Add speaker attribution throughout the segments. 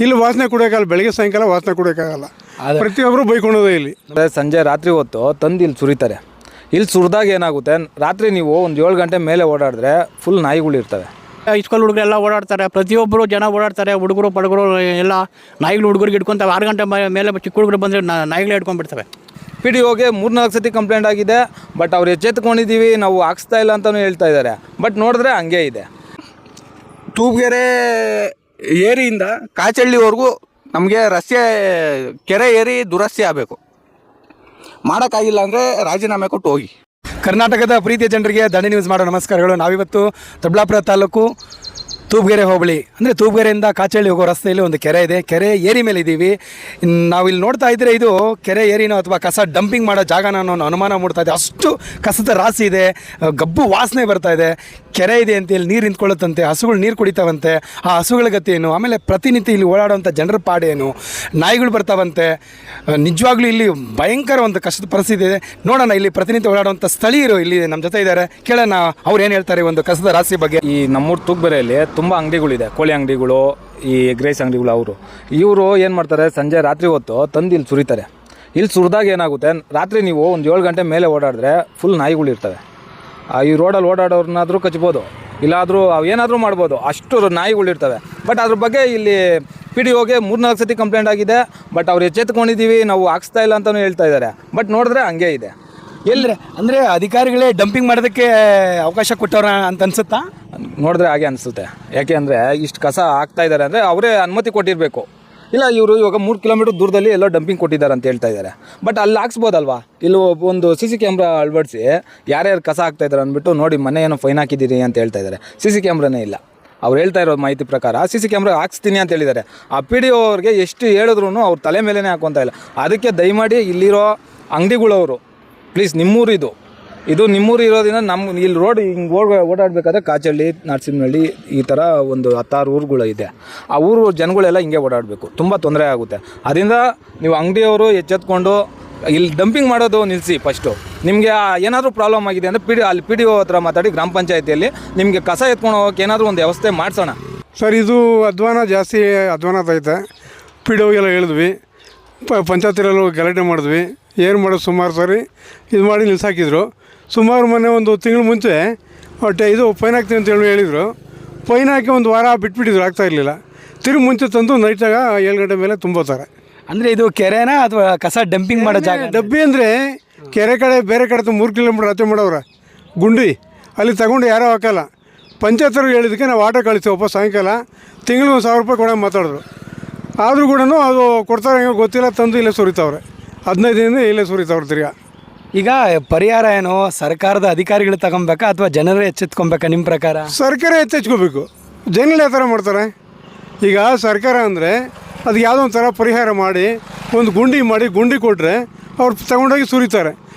Speaker 1: ಇಲ್ಲಿ ವಾಸನೆ ಕುಡಿಯೋಕ್ಕಾಗಲ್ಲ, ಬೆಳಗ್ಗೆ ಸಾಯಂಕಾಲ ವಾಸನೆ ಕುಡಿಯೋಕ್ಕಾಗಲ್ಲ. ಪ್ರತಿಯೊಬ್ಬರು ಬೈಕೊಳ್ಳೋದೇ ಇಲ್ಲಿ.
Speaker 2: ಸಂಜೆ ರಾತ್ರಿ ಹೊತ್ತು ತಂದು ಇಲ್ಲಿ ಸುರಿತಾರೆ. ಇಲ್ಲಿ ಸುರಿದಾಗ ಏನಾಗುತ್ತೆ, ರಾತ್ರಿ ನೀವು ಒಂದು 7 ಗಂಟೆ ಮೇಲೆ ಓಡಾಡಿದ್ರೆ ಫುಲ್ ನಾಯಿಗಳಿರ್ತವೆ.
Speaker 3: ಸ್ಕೂಲ್ ಹುಡುಗರೆಲ್ಲ ಓಡಾಡ್ತಾರೆ, ಪ್ರತಿಯೊಬ್ಬರು ಜನ ಓಡಾಡ್ತಾರೆ. ಹುಡುಗರು ಪಡುಗರು ಎಲ್ಲ ನಾಯಿಗಳು ಹುಡುಗರಿಗೆ ಹಿಡ್ಕೊತವೆ. 6 ಗಂಟೆ ಮೇಲೆ ಚಿಕ್ಕ ಹುಡುಗರು ಬಂದರೆ ನಾಯಿಗಳೇ ಹಿಡ್ಕೊಂಡ್ಬಿಡ್ತವೆ.
Speaker 2: PDOಗೆ 3-4 ಸತಿ ಕಂಪ್ಲೇಂಟ್ ಆಗಿದೆ. ಬಟ್ ಅವ್ರು ಎಚ್ಚೆತ್ಕೊಂಡಿದ್ದೀವಿ, ನಾವು ಹಾಕ್ಸ್ತಾ ಇಲ್ಲ ಅಂತಲೂ ಹೇಳ್ತಾ ಇದ್ದಾರೆ. ಬಟ್ ನೋಡಿದ್ರೆ ಹಂಗೆ ಇದೆ.
Speaker 4: ತೂಬ್ಗೆರೆ ಏರಿಯಿಂದ ಕಾಚಳ್ಳಿವರೆಗೂ ನಮಗೆ ರಸ್ತೆ ಕೆರೆ ಏರಿ ದುರಸ್ತಿ ಆಗಬೇಕು. ಮಾಡೋಕ್ಕಾಗಿಲ್ಲ ಅಂದರೆ ರಾಜೀನಾಮೆ ಕೊಟ್ಟು ಹೋಗಿ.
Speaker 5: ಕರ್ನಾಟಕದ ಪ್ರೀತಿಯ ಜನರಿಗೆ ದಂಡಿ ನ್ಯೂಸ್ ಮಾಡೋ ನಮಸ್ಕಾರಗಳು. ನಾವಿವತ್ತು ದೊಡ್ಡಬಳ್ಳಾಪುರ ತಾಲೂಕು ತೂಬ್ಗೆರೆ ಹೋಬಳಿ ಅಂದರೆ ತೂಬ್ಗೆರೆಯಿಂದ ಕಾಚಳ್ಳಿ ಹೋಗೋ ರಸ್ತೆಯಲ್ಲಿ ಒಂದು ಕೆರೆ ಇದೆ. ಕೆರೆ ಏರಿ ಮೇಲೆ ಇದ್ದೀವಿ. ನಾವಿಲ್ಲಿ ನೋಡ್ತಾ ಇದ್ದರೆ ಇದು ಕೆರೆ ಏರಿನೋ ಅಥವಾ ಕಸ ಡಂಪಿಂಗ್ ಮಾಡೋ ಜಾಗನ ಅನ್ನೋ ಅನುಮಾನ ಮೂಡ್ತಾ ಇದೆ. ಅಷ್ಟು ಕಸದ ರಾಶಿ ಇದೆ, ಗಬ್ಬು ವಾಸನೆ ಬರ್ತಾ ಇದೆ. ಕೆರೆ ಇದೆ ಅಂತ ಇಲ್ಲಿ ನೀರು ನಿಂತ್ಕೊಳ್ಳುತ್ತಂತೆ, ಹಸುಗಳು ನೀರು ಕುಡಿತಾವಂತೆ. ಆ ಹಸುಗಳ ಗತಿ ಏನು, ಆಮೇಲೆ ಪ್ರತಿನಿತ್ಯ ಇಲ್ಲಿ ಓಡಾಡುವಂಥ ಜನರ ಪಾಡೇನು, ನಾಯಿಗಳು ಬರ್ತಾವಂತೆ. ನಿಜವಾಗ್ಲೂ ಇಲ್ಲಿ ಭಯಂಕರ ಒಂದು ಕಷ್ಟದ ಪರಿಸ್ಥಿತಿ ಇದೆ. ನೋಡೋಣ, ಇಲ್ಲಿ ಪ್ರತಿನಿತ್ಯ ಓಡಾಡುವಂಥ ಸ್ಥಳೀಯರು ಇಲ್ಲಿ ನಮ್ಮ ಜೊತೆ ಇದ್ದಾರೆ. ಕೇಳೋಣ ಅವ್ರು ಏನು ಹೇಳ್ತಾರೆ ಒಂದು ಕಸದ ರಾಶಿ ಬಗ್ಗೆ.
Speaker 2: ಈ ನಮ್ಮೂರು ತೂಗ್ಬೆರೆಯಲ್ಲಿ ತುಂಬ ಅಂಗಡಿಗಳಿದೆ, ಕೋಳಿ ಅಂಗಡಿಗಳು, ಈ ಗ್ರೇಸ್ ಅಂಗಡಿಗಳು. ಇವರು ಏನು ಮಾಡ್ತಾರೆ, ಸಂಜೆ ರಾತ್ರಿ ಹೊತ್ತು ತಂದು ಇಲ್ಲಿ ಸುರಿತಾರೆ. ಇಲ್ಲಿ ಸುರಿದಾಗ ಏನಾಗುತ್ತೆ, ರಾತ್ರಿ ನೀವು ಒಂದು 7 ಗಂಟೆ ಮೇಲೆ ಓಡಾಡಿದ್ರೆ ಫುಲ್ ನಾಯಿಗಳಿರ್ತವೆ. ಈ ರೋಡಲ್ಲಿ ಓಡಾಡೋರ್ನಾದರೂ ಕಚ್ಬೋದು, ಇಲ್ಲಾದರೂ ಏನಾದರೂ ಮಾಡ್ಬೋದು, ಅಷ್ಟು ನಾಯಿಗಳಿರ್ತವೆ. ಬಟ್ ಅದ್ರ ಬಗ್ಗೆ ಇಲ್ಲಿ PDOಗೆ 3-4 ಸತಿ ಕಂಪ್ಲೇಂಟ್ ಆಗಿದೆ. ಬಟ್ ಅವ್ರು ಎಚ್ಚೆತ್ಕೊಂಡಿದ್ದೀವಿ, ನಾವು ಹಾಕ್ಸ್ತಾ ಇಲ್ಲ ಅಂತಲೂ ಹೇಳ್ತಾ ಇದ್ದಾರೆ. ಬಟ್ ನೋಡಿದ್ರೆ ಹಂಗೆ ಇದೆ.
Speaker 5: ಎಲ್ಲರೆ ಅಂದರೆ ಅಧಿಕಾರಿಗಳೇ ಡಂಪಿಂಗ್ ಮಾಡೋದಕ್ಕೆ ಅವಕಾಶ ಕೊಟ್ಟವ್ರ ಅಂತ ಅನ್ಸುತ್ತಾ?
Speaker 2: ನೋಡಿದ್ರೆ ಹಾಗೆ ಅನಿಸುತ್ತೆ. ಯಾಕೆ ಅಂದರೆ ಇಷ್ಟು ಕಸ ಹಾಕ್ತಾ ಇದ್ದಾರೆ ಅಂದರೆ ಅವರೇ ಅನುಮತಿ ಕೊಟ್ಟಿರಬೇಕು. ಇಲ್ಲ, ಇವರು ಇವಾಗ 3 ಕಿಲೋಮೀಟರ್ ದೂರದಲ್ಲಿ ಎಲ್ಲೋ ಡಂಪಿಂಗ್ ಕೊಟ್ಟಿದ್ದಾರೆ ಅಂತ ಹೇಳ್ತಾ ಇದ್ದಾರೆ. ಬಟ್ ಅಲ್ಲಿ ಹಾಕ್ಸ್ಬೋದಲ್ವಾ? ಇಲ್ಲಿ ಒಂದು CC ಕ್ಯಾಮ್ರಾ ಅಳವಡಿಸಿ ಯಾರ್ಯಾರು ಕಸ ಹಾಕ್ತಾ ಇದ್ದಾರೆ ಅಂದ್ಬಿಟ್ಟು ನೋಡಿ, ಮನೆ ಏನೋ ಫೈನ್ ಹಾಕಿದ್ದೀರಿ ಅಂತ ಹೇಳ್ತಾ ಇದ್ದಾರೆ. CC ಕ್ಯಾಮ್ರಾನೇ ಇಲ್ಲ. ಅವ್ರು ಹೇಳ್ತಾ ಇರೋ ಮಾಹಿತಿ ಪ್ರಕಾರ CC ಕ್ಯಾಮ್ರಾ ಹಾಕ್ಸ್ತೀನಿ ಅಂತ ಹೇಳಿದ್ದಾರೆ. ಆ PDO ಅವ್ರಿಗೆ ಎಷ್ಟು ಹೇಳಿದ್ರು ಅವ್ರ ತಲೆ ಮೇಲೇ ಹಾಕೊತಾ ಇಲ್ಲ. ಅದಕ್ಕೆ ದಯಮಾಡಿ ಇಲ್ಲಿರೋ ಅಂಗಡಿಗಳವರು ಪ್ಲೀಸ್, ಇದು ನಿಮ್ಮೂರು ಇರೋದ್ರಿಂದ ನಮ್ಮ ಇಲ್ಲಿ ರೋಡ್ ಹಿಂಗೆ ಓಡಾಡಬೇಕಾದ್ರೆ ಕಾಚಳ್ಳಿ, ನರಸಿಂಹನಹಳ್ಳಿ ಈ ಥರ ಒಂದು 10-6 ಊರುಗಳು ಇದೆ. ಆ ಊರು ಜನಗಳೆಲ್ಲ ಹಿಂಗೆ ಓಡಾಡಬೇಕು, ತುಂಬ ತೊಂದರೆ ಆಗುತ್ತೆ. ಅದರಿಂದ ನೀವು ಅಂಗಡಿಯವರು ಎಚ್ಚೆತ್ಕೊಂಡು ಇಲ್ಲಿ ಡಂಪಿಂಗ್ ಮಾಡೋದು ನಿಲ್ಲಿಸಿ. ಫಸ್ಟು ನಿಮಗೆ ಏನಾದರೂ ಪ್ರಾಬ್ಲಮ್ ಆಗಿದೆ ಅಂದರೆ ಅಲ್ಲಿ PDO ಹತ್ರ ಮಾತಾಡಿ, ಗ್ರಾಮ ಪಂಚಾಯತಿಯಲ್ಲಿ ನಿಮಗೆ ಕಸ ಎತ್ಕೊಂಡು ಹೋಗೋಕೆ ಏನಾದರೂ ಒಂದು ವ್ಯವಸ್ಥೆ ಮಾಡಿಸೋಣ.
Speaker 1: ಸರ್, ಇದು ಜಾಸ್ತಿ ಅಧ್ವಾನ ಐತೆ. PDOಗೆಲ್ಲ ಹೇಳಿದ್ವಿ, ಪಂಚಾಯತಿರಲ್ಲೂ ಗಲಾಟೆ ಮಾಡಿದ್ವಿ. ಏನು ಮಾಡೋದು, ಸುಮಾರು ಸಾರಿ ಇದು ಮಾಡಿ ನಿಲ್ಸಾಕಿದ್ರು. ಸುಮಾರು ಮೊನ್ನೆ ಒಂದು ತಿಂಗಳು ಮುಂಚೆ ಇದು ಫೈನ್ ಹಾಕ್ತೀನಿ ಅಂತ ಹೇಳಿದರು. ಫೈನ್ ಹಾಕಿ ಒಂದು ವಾರ ಬಿಟ್ಬಿಟ್ಟಿದ್ರು, ಆಗ್ತಾ ಇರಲಿಲ್ಲ. ತಿರುಗಿ ಮುಂಚೆ ತಂದು ನೈಟಾಗ 7 ಗಂಟೆ ಮೇಲೆ ತುಂಬೋತಾರೆ.
Speaker 5: ಅಂದರೆ ಇದು ಕೆರೆನಾ ಅಥವಾ ಕಸ ಡಂಪಿಂಗ್ ಮಾಡೋ ಜಾಗ?
Speaker 1: ಡಬ್ಬಿ ಅಂದರೆ ಕೆರೆ ಕಡೆ ಬೇರೆ ಕಡೆ 3 ಕಿಲೋಮೀಟ್ರ್ ಆಚೆ ಮಾಡೋರ ಗುಂಡಿ, ಅಲ್ಲಿ ತಗೊಂಡು ಯಾರೋ ಹಾಕಲ್ಲ. ಪಂಚಾಯತ್ರಿಗೆ ಹೇಳಿದ್ದಕ್ಕೆ ನಾವು ಆಟೋ ಕಳಿಸ್ತೀವಿ ವಾಪಸ್ ಸಾಯಂಕಾಲ. ತಿಂಗಳಿಗೆ 1,000 ರೂಪಾಯಿ ಕೊಡೋಕೆ ಮಾತಾಡಿದ್ರು. ಆದರೂ ಕೂಡ ಅದು ಕೊಡ್ತಾರೆ ಹೆಂಗೋ ಗೊತ್ತಿಲ್ಲ, ತಂದು ಇಲ್ಲೇ ಸುರಿತಾವ್ರೆ. 15 ದಿನದಿಂದ ಇಲ್ಲೇ ಸುರಿತಾವ್ರೆ ತಿರ್ಗಾ.
Speaker 5: ಈಗ ಪರಿಹಾರ ಏನು, ಸರ್ಕಾರದ ಅಧಿಕಾರಿಗಳು ತಗೊಬೇಕಾ ಅಥವಾ ಜನರೇ ಎಚ್ಚೆತ್ಕೊಬೇಕಾ ನಿಮ್ಮ ಪ್ರಕಾರ?
Speaker 1: ಸರ್ಕಾರ ಎಚ್ಚೆತ್ಕೋಬೇಕು. ಜನಗಳು ಯಾವ ಥರ ಮಾಡ್ತಾರೆ? ಈಗ ಸರ್ಕಾರ ಅಂದರೆ ಅದು ಯಾವುದೋ ಒಂಥರ ಪರಿಹಾರ ಮಾಡಿ ಒಂದು ಗುಂಡಿ ಕೊಟ್ಟರೆ ಅವ್ರು ತಗೊಂಡೋಗಿ ಸುರಿತಾರೆ.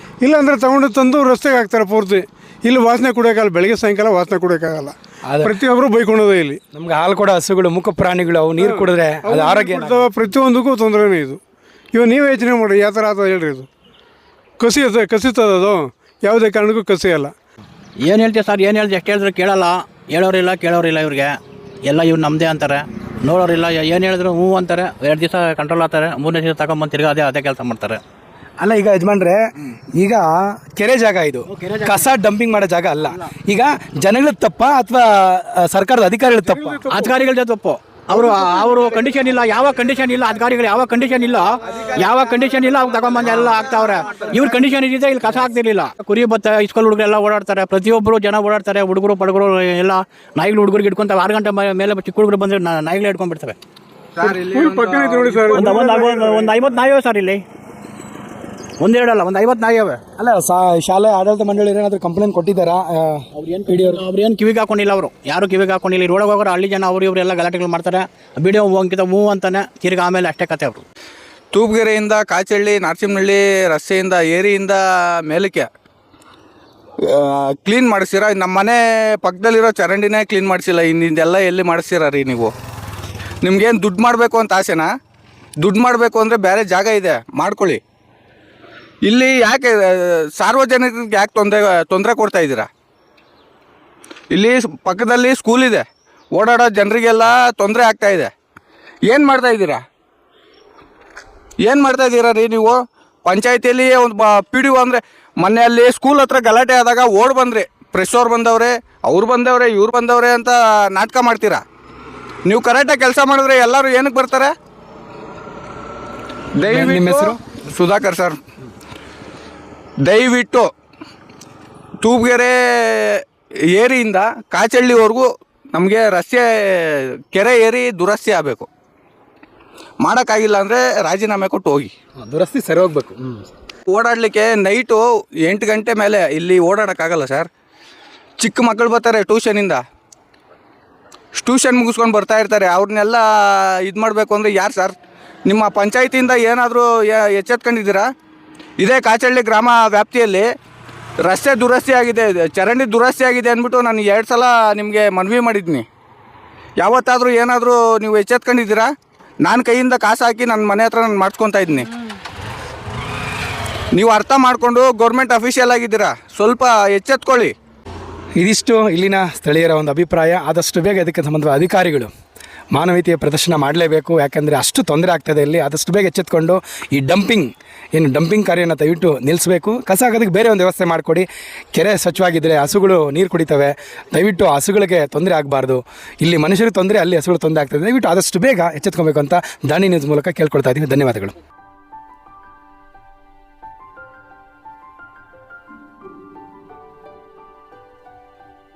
Speaker 1: ಇಲ್ಲಾಂದರೆ ತಗೊಂಡು ತಂದು ರಸ್ತೆಗೆ ಹಾಕ್ತಾರೆ ಪೂರ್ತಿ. ಇಲ್ಲಿ ವಾಸನೆ ಕುಡಿಯೋಕ್ಕಾಗಲ್ಲ, ಬೆಳಗ್ಗೆ ಸಾಯಂಕಾಲ ವಾಸನೆ ಕುಡಿಯೋಕ್ಕಾಗಲ್ಲ. ಪ್ರತಿಯೊಬ್ಬರು ಬೈಕೊಳ್ಳೋದೇ ಇಲ್ಲಿ.
Speaker 5: ನಮ್ಗೆ ಹಾಲು ಕೊಡೋ ಹಸುಗಳು, ಮುಖ ಪ್ರಾಣಿಗಳು, ಅವು ನೀರು ಕುಡಿದ್ರೆ ಅದು ಆರೋಗ್ಯ,
Speaker 1: ಪ್ರತಿಯೊಂದಕ್ಕೂ ತೊಂದರೆನೇ ಇದು. ಇವಾಗ ನೀವೇ ಯೋಚನೆ ಮಾಡಿ ಯಾವ ಥರ ಆಗ್ತದೆ ಹೇಳ್ರಿ. ಇದು ಕಸಿತದದು ಯಾವುದೇ ಕಾರಣಕ್ಕೂ ಕಸಿಯಲ್ಲ.
Speaker 3: ಏನು ಹೇಳ್ತೀವಿ ಸರ್, ಏನು ಹೇಳ್ತೀವಿ, ಎಷ್ಟು ಹೇಳಿದ್ರು ಕೇಳೋರಿಲ್ಲ ಇವ್ರಿಗೆ. ಎಲ್ಲ ಇವ್ರು ನಮ್ಮದೇ ಅಂತಾರೆ, ನೋಡೋರಿಲ್ಲ. ಏನು ಹೇಳಿದ್ರು ಹ್ಞೂ ಅಂತಾರೆ. 2 ದಿವಸ ಕಂಟ್ರೋಲ್ ಆಗ್ತಾರೆ, 3ನೇ ದಿವಸ ತಗೊಂಬಂದು ತಿರ್ಗಿ ಅದೇ ಕೆಲಸ ಮಾಡ್ತಾರೆ.
Speaker 5: ಅಲ್ಲ, ಈಗ ಯಜಮಾನ್ರೆ, ಈಗ ಕೆರೆ ಜಾಗ ಇದು, ಕಸ ಡಂಪಿಂಗ್ ಮಾಡೋ ಜಾಗ ಅಲ್ಲ. ಈಗ ಜನಗಳ ತಪ್ಪ ಅಥವಾ ಸರ್ಕಾರದ ಅಧಿಕಾರಿಗಳ ತಪ್ಪ?
Speaker 3: ಅಧಿಕಾರಿಗಳದೇ ತಪ್ಪು. ಅವರು ಕಂಡೀಷನ್ ಇಲ್ಲ, ಯಾವ ಕಂಡೀಷನ್ ಇಲ್ಲ. ಅಧಿಕಾರಿಗಳು ಯಾವ ಕಂಡೀಷನ್ ಇಲ್ಲ ಅವ್ರು ತಗೊಂಬಂದು ಎಲ್ಲ ಆಗ್ತಾವ್ರೆ. ಇವ್ರ ಕಂಡೀಷನ್ ಇದ್ದಿದ್ರೆ ಇಲ್ಲಿ ಕಸ ಆಗ್ತಿರ್ಲಿಲ್ಲ. ಕುರಿ ಬತ್ತ ಸ್ಕೂಲ್ ಹುಡುಗರೆಲ್ಲ ಓಡಾಡ್ತಾರೆ, ಪ್ರತಿಯೊಬ್ಬರು ಜನ ಓಡಾಡ್ತಾರೆ. ಹುಡುಗರು ಪಡುಗರು ಎಲ್ಲ ನಾಯಿಗಳು ಹುಡುಗರಿಗೆ ಹಿಡ್ಕೊಂತವೆ. 6 ಗಂಟೆ ಮೇಲೆ ಚಿಕ್ಕ ಹುಡುಗರು ಬಂದರೆ ನಾಯಿಗಳೇ ಹಿಡ್ಕೊಂಡ್ಬಿಡ್ತವೆ. ಒಂದು 50 ನಾಯಿವೆ ಸರ್ ಇಲ್ಲಿ, ಒಂದೆರಡಲ್ಲ, ಒಂದು 50 ನಾಯಿವೆ.
Speaker 5: ಅಲ್ಲ, ಶಾಲೆ ಆಡಳಿತ ಮಂಡಳಿ ಏನಾದರೂ ಕಂಪ್ಲೇಂಟ್ ಕೊಟ್ಟಿದ್ದಾರಾ?
Speaker 3: ಅವ್ರು ಏನು ಕಿವಿಗೆ ಹಾಕೊಂಡಿಲ್ಲ. ಅವರು ಯಾರು ಕಿವಿಗೆ ಹಾಕೊಂಡಿಲ್ಲ. ರೋಡಾಗ ಹೋಗೋರು ಹಳ್ಳಿ ಜನ ಇವರೆಲ್ಲ ಗಲಾಟೆಗಳು ಮಾಡ್ತಾರೆ. PDO ಹೋಗಿಂತ ಹ್ಞೂ ಅಂತಾನೆ ತಿರ್ಗಿ ಆಮೇಲೆ ಅಷ್ಟೇ ಕತೆ ಅವರು.
Speaker 4: ತೂಬ್ಗೆರೆಯಿಂದ ಕಾಚಳ್ಳಿ, ನರಸಿಂಹನಹಳ್ಳಿ ರಸ್ತೆಯಿಂದ ಏರಿಯಿಂದ ಮೇಲಕ್ಕೆ ಕ್ಲೀನ್ ಮಾಡಿಸ್ತೀರ? ನಮ್ಮ ಮನೆ ಪಕ್ಕದಲ್ಲಿರೋ ಚರಂಡಿನೇ ಕ್ಲೀನ್ ಮಾಡಿಸಿಲ್ಲ. ಇನ್ನಿಂದೆಲ್ಲ ಎಲ್ಲಿ ಮಾಡಿಸ್ತೀರ ರೀ ನೀವು? ನಿಮ್ಗೇನು ದುಡ್ಡು ಮಾಡಬೇಕು ಅಂತ ಆಸೆನಾ? ದುಡ್ಡು ಮಾಡಬೇಕು ಅಂದರೆ ಬೇರೆ ಜಾಗ ಇದೆ, ಮಾಡ್ಕೊಳ್ಳಿ. ಇಲ್ಲಿ ಯಾಕೆ ಸಾರ್ವಜನಿಕರಿಗೆ ಯಾಕೆ ತೊಂದರೆ ಕೊಡ್ತಾ ಇದ್ದೀರಾ? ಇಲ್ಲಿ ಪಕ್ಕದಲ್ಲಿ ಸ್ಕೂಲ್ ಇದೆ, ಓಡಾಡೋ ಜನರಿಗೆಲ್ಲ ತೊಂದರೆ ಆಗ್ತಾಯಿದೆ. ಏನು ಮಾಡ್ತಾ ಇದ್ದೀರಾ ರೀ ನೀವು? ಪಂಚಾಯತಿಯಲ್ಲಿ ಒಂದು ಪಿ ಡಿ ಒ ಅಂದರೆ ಮೊನ್ನೆ ಅಲ್ಲಿ ಸ್ಕೂಲ್ ಹತ್ರ ಗಲಾಟೆ ಆದಾಗ ಓಡ್ ಬಂದ್ರಿ, ಪ್ರೆಸ್ ಅವ್ರು ಬಂದವ್ರೆ, ಅವ್ರು ಬಂದವ್ರೆ, ಇವ್ರು ಬಂದವ್ರೆ ಅಂತ ನಾಟಕ ಮಾಡ್ತೀರಾ. ನೀವು ಕರೆಕ್ಟಾಗಿ ಕೆಲಸ ಮಾಡಿದ್ರೆ ಎಲ್ಲರೂ ಏನಕ್ಕೆ ಬರ್ತಾರೆ?
Speaker 5: ನಿಮ್ಮ ಹೆಸರು?
Speaker 4: ಸುಧಾಕರ್ ಸರ್. ದಯವಿಟ್ಟು ತೂಬ್ಗೆರೆ ಏರಿಯಿಂದ ಕಾಚಳ್ಳಿವರೆಗೂ ನಮಗೆ ರಸ್ತೆ ಕೆರೆ ಏರಿ ದುರಸ್ತಿ ಆಗಬೇಕು. ಮಾಡೋಕ್ಕಾಗಿಲ್ಲ ಅಂದರೆ ರಾಜೀನಾಮೆ ಕೊಟ್ಟು ಹೋಗಿ.
Speaker 5: ದುರಸ್ತಿ ಸರಿ ಹೋಗ್ಬೇಕು.
Speaker 4: ಓಡಾಡಲಿಕ್ಕೆ ನೈಟು 8 ಗಂಟೆ ಮೇಲೆ ಇಲ್ಲಿ ಓಡಾಡೋಕ್ಕಾಗಲ್ಲ ಸರ್. ಚಿಕ್ಕ ಮಕ್ಕಳು ಬರ್ತಾರೆ ಟ್ಯೂಷನ್ ಮುಗಿಸ್ಕೊಂಡು ಬರ್ತಾ ಇರ್ತಾರೆ. ಅವ್ರನ್ನೆಲ್ಲ ಇದು ಮಾಡಬೇಕು ಅಂದರೆ ಯಾರು ಸರ್? ನಿಮ್ಮ ಪಂಚಾಯತಿಯಿಂದ ಏನಾದರೂ ಎಚ್ಚೆತ್ಕೊಂಡಿದ್ದೀರಾ? ಇದೇ ಕಾಚಳ್ಳಿ ಗ್ರಾಮ ವ್ಯಾಪ್ತಿಯಲ್ಲಿ ರಸ್ತೆ ದುರಸ್ತಿ ಆಗಿದೆ, ಚರಂಡಿ ದುರಸ್ತಿ ಆಗಿದೆ ಅಂದ್ಬಿಟ್ಟು ನಾನು 2 ಸಲ ನಿಮಗೆ ಮನವಿ ಮಾಡಿದ್ದೀನಿ. ಯಾವತ್ತಾದರೂ ಏನಾದರೂ ನೀವು ಎಚ್ಚೆತ್ಕೊಂಡಿದ್ದೀರಾ? ನಾನು ಕೈಯಿಂದ ಕಾಸು ಹಾಕಿ ನನ್ನ ಮನೆ ಹತ್ರ ನಾನು ಮಾಡಿಸ್ಕೊತಾ ಇದ್ದೀನಿ. ನೀವು ಅರ್ಥ ಮಾಡಿಕೊಂಡು ಗೌರ್ಮೆಂಟ್ ಅಫಿಷಿಯಲ್ ಆಗಿದ್ದೀರಾ, ಸ್ವಲ್ಪ ಎಚ್ಚೆತ್ಕೊಳ್ಳಿ.
Speaker 5: ಇದಿಷ್ಟು ಇಲ್ಲಿನ ಸ್ಥಳೀಯರ ಒಂದು ಅಭಿಪ್ರಾಯ. ಆದಷ್ಟು ಬೇಗ ಇದಕ್ಕೆ ಸಂಬಂಧವಾದ ಅಧಿಕಾರಿಗಳು ಮಾನವೀಯತೆಯ ಪ್ರದರ್ಶನ ಮಾಡಲೇಬೇಕು. ಯಾಕೆಂದರೆ ಅಷ್ಟು ತೊಂದರೆ ಆಗ್ತದೆ ಇಲ್ಲಿ. ಆದಷ್ಟು ಬೇಗ ಎಚ್ಚೆತ್ಕೊಂಡು ಈ ಡಂಪಿಂಗ್ ಕಾರ್ಯನ ದಯವಿಟ್ಟು ನಿಲ್ಲಿಸಬೇಕು. ಕಸ ಹಾಕೋದಕ್ಕೆ ಬೇರೆ ಒಂದು ವ್ಯವಸ್ಥೆ ಮಾಡಿಕೊಡಿ. ಕೆರೆ ಸ್ವಚ್ಛವಾಗಿದ್ದರೆ ಹಸುಗಳು ನೀರು ಕುಡಿತವೆ. ದಯವಿಟ್ಟು ಹಸುಗಳಿಗೆ ತೊಂದರೆ ಆಗಬಾರ್ದು. ಇಲ್ಲಿ ಮನುಷ್ಯರಿಗೆ ತೊಂದರೆ, ಅಲ್ಲಿ ಹಸುಗಳು ತೊಂದರೆ ಆಗ್ತದೆ. ದಯವಿಟ್ಟು ಆದಷ್ಟು ಬೇಗ ಎಚ್ಚೆತ್ಕೊಬೇಕು ಅಂತ ದಾಣಿ ನ್ಯೂಸ್ ಮೂಲಕ ಕೇಳ್ಕೊಳ್ತಾ ಇದ್ದೀವಿ. ಧನ್ಯವಾದಗಳು.